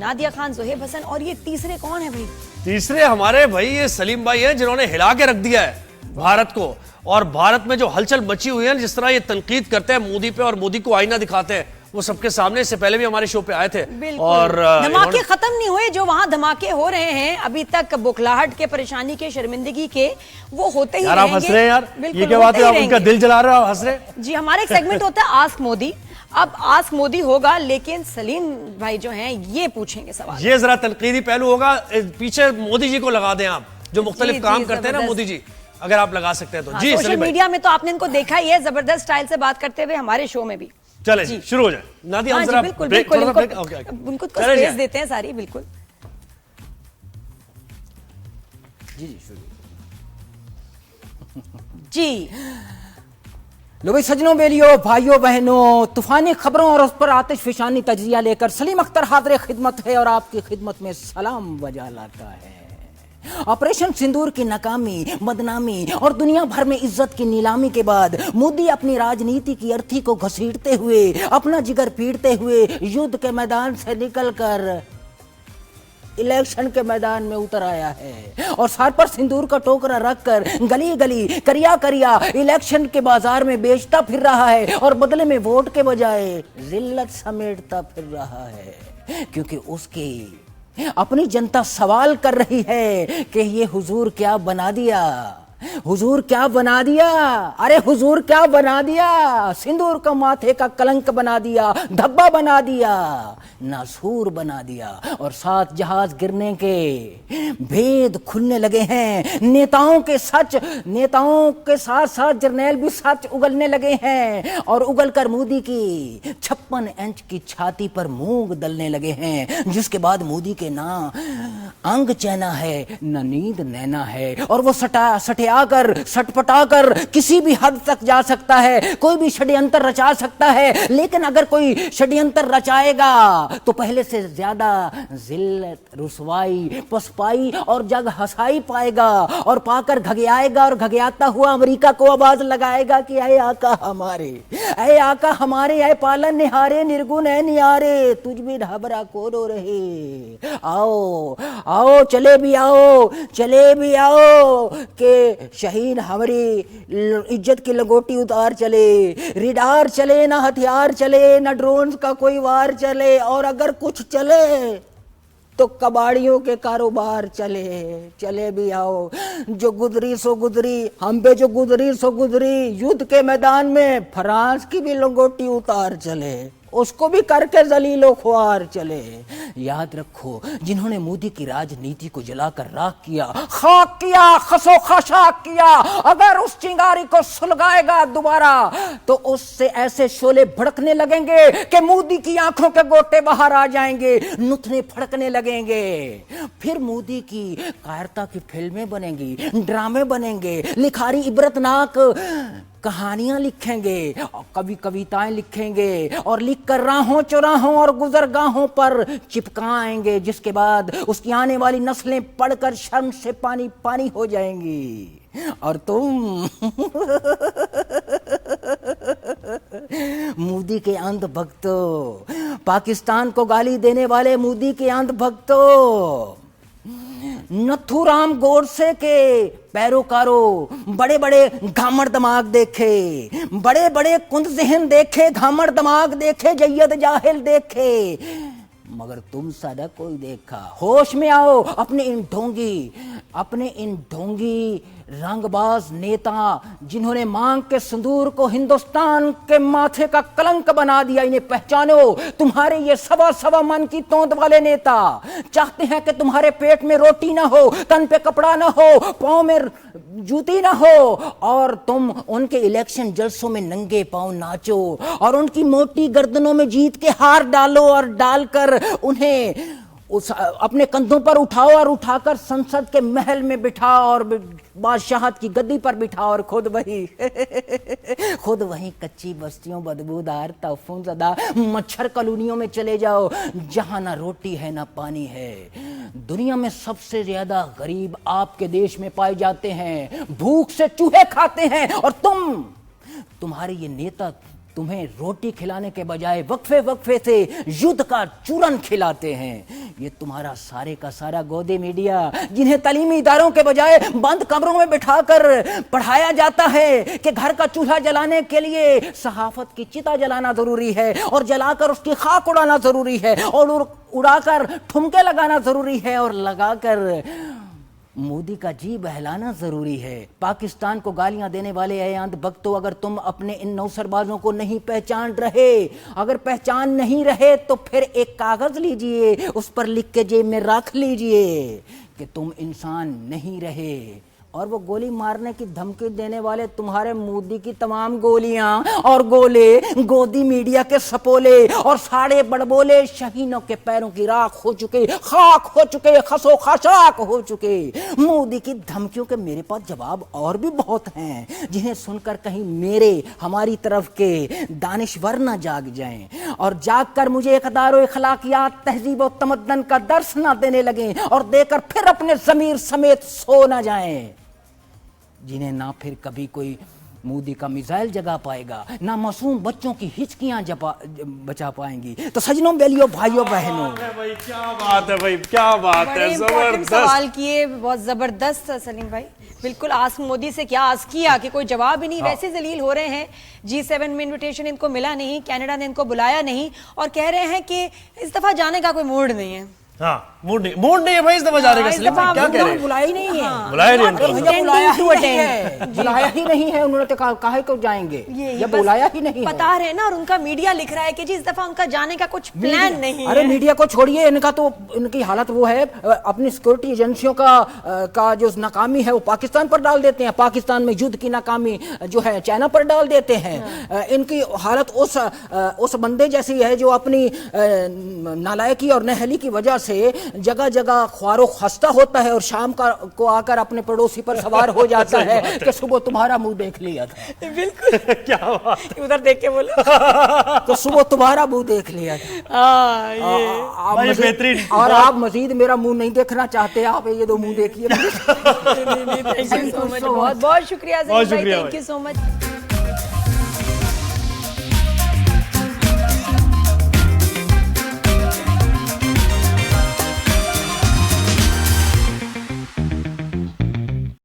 नादिया खान, ज़ुहैब हसन, और ये तीसरे कौन है भाई? तीसरे हमारे भाई ये सलीम भाई हैं, जिन्होंने हिला के रख दिया है भारत को। और भारत में जो हलचल मची हुई है, जिस तरह ये तनकीद करते हैं मोदी पे और मोदी को आईना दिखाते हैं, वो सबके सामने। इससे पहले भी हमारे शो पे आए थे। और धमाके खत्म नहीं हुए, जो वहां धमाके हो रहे हैं अभी तक, बुखलाहट के, परेशानी के, शर्मिंदगी के, वो होते ही रहेंगे। आप हंस रहे हैं यार, ये क्या बात है? आप उनका दिल जला रहे हो, हंस रहे? जी, हमारा एक सेगमेंट होता है आस्क मोदी। अब आस्क मोदी होगा, लेकिन सलीम भाई जो हैं ये पूछेंगे सवाल। ये जरा तनकीदी पहलू होगा। पीछे मोदी जी को लगा दें आप, जो मुख्तलिफ काम करते हैं ना मोदी जी, अगर आप लगा सकते हैं तो। हाँ, जी, सोशल मीडिया में तो आपने इनको देखा ही है, जबरदस्त स्टाइल से बात करते हुए हमारे शो में भी। चले जी, शुरू हो जाए। नादिया, हम जरा बिल्कुल ब्रेक, बिल्कुल, उनको स्पेस देते हैं सारी। बिल्कुल जी जी, शुरू जी। लो भाई सजनों, बेलियो, भाइयों बहनों, तूफानी खबरों और उस पर आतिश फिशानी तजिया लेकर सलीम अख्तर हाज़िर खिदमत है और आपकी खिदमत में सलाम बजा लाता है। ऑपरेशन सिंदूर की नाकामी, बदनामी और दुनिया भर में इज्जत की नीलामी के बाद मोदी अपनी राजनीति की अर्थी को घसीटते हुए, अपना जिगर पीटते हुए युद्ध के मैदान से निकलकर इलेक्शन के मैदान में उतर आया है और सर पर सिंदूर का टोकरा रखकर गली गली, करिया करिया इलेक्शन के बाजार में बेचता फिर रहा है और बदले में वोट के बजाय जिल्लत समेटता फिर रहा है, क्योंकि उसकी अपनी जनता सवाल कर रही है कि ये हुजूर क्या बना दिया, हुजूर क्या बना दिया, अरे हुजूर क्या बना दिया, सिंदूर का माथे का कलंक बना दिया, धब्बा बना दिया, नासूर बना दिया। और साथ जहाज गिरने के भेद खुलने लगे हैं, नेताओं के साथ साथ जर्नैल भी सच उगलने लगे हैं और उगलकर मोदी की 56 इंच की छाती पर मूंग दलने लगे हैं, जिसके बाद मोदी के ना अंग चैना है, न नींद नैना है और वो सटपटाकर किसी भी हद तक जा सकता है, कोई भी षड्यंत्र रचा सकता है। लेकिन अगर कोई षड्यंत्र रचाएगा तो पहले से ज्यादा जिल्लत, रुसवाई, पसपाई और जग हंसाई पाएगा और पाकर घगयाएगा और घगयाता हुआ अमेरिका को आवाज लगाएगा कि ऐ आका हमारे, ऐ आका हमारे, ऐ पालन निहारे, निर्गुण है निहारे, तुझ भी ढाबरा कोरो रहे, आओ आओ चले भी आओ के शहीद हमारी इज्जत की लंगोटी उतार चले, रिडार चले, ना हथियार चले, ना ड्रोन का कोई वार चले, और अगर कुछ चले तो कबाड़ियों के कारोबार चले भी आओ। जो गुजरी सो गुजरी, हम पे जो गुजरी सो गुजरी, युद्ध के मैदान में फ्रांस की भी लंगोटी उतार चले, उसको भी करके जलीलो ख्वार चले। याद रखो, जिन्होंने मोदी की राजनीति को जलाकर राख किया, खाक किया, खसो खशाक किया, अगर उस चिंगारी को सुलगाएगा दोबारा तो उससे ऐसे शोले भड़कने लगेंगे कि मोदी की आंखों के गोटे बाहर आ जाएंगे, नुथने फड़कने लगेंगे। फिर मोदी की कायरता की फिल्में बनेंगी, ड्रामे बनेंगे, लिखारी इबरतनाक कहानियां लिखेंगे, कवि कविताएं लिखेंगे और लिख कर राहों चौराहों और गुजरगाहों पर चिपकाएंगे, जिसके बाद उसकी आने वाली नस्लें पढ़कर शर्म से पानी पानी हो जाएंगी। और तुम मोदी के अंध भक्तों, पाकिस्तान को गाली देने वाले मोदी के अंध भक्तों, नथुराम गोडसे के पैरोकारों, बड़े बड़े घामड़ दिमाग देखे, बड़े बड़े कुंद जहन देखे, घामड़ दिमाग देखे, जय्यद जाहिल देखे, मगर तुम सादा कोई देखा। होश में आओ, अपने इन ढोंगी रंगबाज नेता जिन्होंने मांग के सिंदूर को हिंदुस्तान के माथे का कलंक बना दिया, इन्हें पहचानो। तुम्हारे ये सवा मन की तोंद वाले नेता चाहते हैं कि तुम्हारे पेट में रोटी ना हो, तन पे कपड़ा ना हो, पांव में जूती ना हो और तुम उनके इलेक्शन जलसों में नंगे पांव नाचो और उनकी मोटी गर्दनों में जीत के हार डालो और डालकर उन्हें अपने कंधों पर उठाओ और उठाकर संसद के महल में बिठाओ और बादशाहत की गद्दी पर बिठाओ और खुद वही कच्ची बस्तियों, बदबूदार तफूनज़दा मच्छर कॉलोनियों में चले जाओ, जहां ना रोटी है ना पानी है। दुनिया में सबसे ज्यादा गरीब आपके देश में पाए जाते हैं, भूख से चूहे खाते हैं और तुम्हारे ये नेता तुम्हें रोटी खिलाने के बजाय वक्फे वक्फे से युद्ध का चूरन खिलाते हैं। ये तुम्हारा सारे का सारा गोदी मीडिया, जिन्हें तालीमी इदारों के बजाय बंद कमरों में बिठाकर पढ़ाया जाता है कि घर का चूल्हा जलाने के लिए सहाफत की चिता जलाना जरूरी है और जलाकर उसकी खाक उड़ाना जरूरी है और उड़ाकर ठुमके लगाना जरूरी है और लगाकर मोदी का जी बहलाना जरूरी है। पाकिस्तान को गालियां देने वाले ऐ अंधभक्तों, अगर तुम अपने इन नौसरबाजों को नहीं पहचान रहे, अगर पहचान नहीं रहे तो फिर एक कागज लीजिए, उस पर लिख के जेब में रख लीजिए कि तुम इंसान नहीं रहे। और वो गोली मारने की धमकी देने वाले तुम्हारे मोदी की तमाम गोलियां और गोले गोदी मीडिया के सपोले और साड़े बड़बोले शहीनों के पैरों की राख हो चुके, खाक हो चुके, खसो खसाक हो चुके। मोदी की धमकियों के मेरे पास जवाब और भी बहुत हैं, जिन्हें सुनकर कहीं मेरे हमारी तरफ के दानिश्वर न जाग जाएं और जाग कर मुझे इक़दार अखलाकियात, तहजीब और तमद्दन का दर्स न देने लगे और देकर फिर अपने ज़मीर समेत सो न जाएं, जिन्हें ना फिर कभी कोई मोदी का मिसाइल जगा पाएगा, ना मासूम बच्चों की हिचकियां बचा पाएंगी। तो सजनों, बेलियों, भाइयों, बहनों, भाई क्या बात है, भाई क्या बात है, जबरदस्त सवाल किए, बहुत जबरदस्त सलीम भाई। बिल्कुल आस्क मोदी से क्या आस्क किया कि कोई जवाब ही नहीं। वैसे जलील हो रहे हैं, G7 में इनविटेशन इनको मिला नहीं, कनाडा ने इनको बुलाया नहीं और कह रहे हैं कि इस दफा जाने का कोई मूड नहीं है। हाँ, मूड नहीं है भाई इस दफा जाने का। सलीम भाई क्या कह रहे हैं? बुलाया ही नहीं है, बुलाया नहीं उनको। बुलाया ही नहीं है उन्होंने, तो काहे को जाएंगे, ये बुलाया ही नहीं बता रहे ना। और उनका मीडिया लिख रहा है कि जी इस दफा उनका जाने का कुछ प्लान नहीं है। अरे मीडिया को छोड़िए, इनका तो इनकी हालत वो है, अपनी सिक्योरिटी एजेंसियों का जो नाकामी है वो पाकिस्तान पर डाल देते हैं, पाकिस्तान में युद्ध की नाकामी जो है चाइना पर डाल देते हैं। इनकी हालत उस बंदे जैसी है जो अपनी नालायकी और नहली की वजह से जगह जगह ख्वारो खस्ता होता है और शाम को आकर अपने पड़ोसी पर सवार हो जाता है कि सुबह तुम्हारा मुंह देख लिया था। बिल्कुल क्या बात, उधर देख के बोलो तो सुबह तुम्हारा मुंह देख लिया था। बेहतरीन। और आप मजीद मेरा मुंह नहीं देखना चाहते, आप ये दो मुंह देखिए। बहुत बहुत शुक्रिया, थैंक यू सो मच।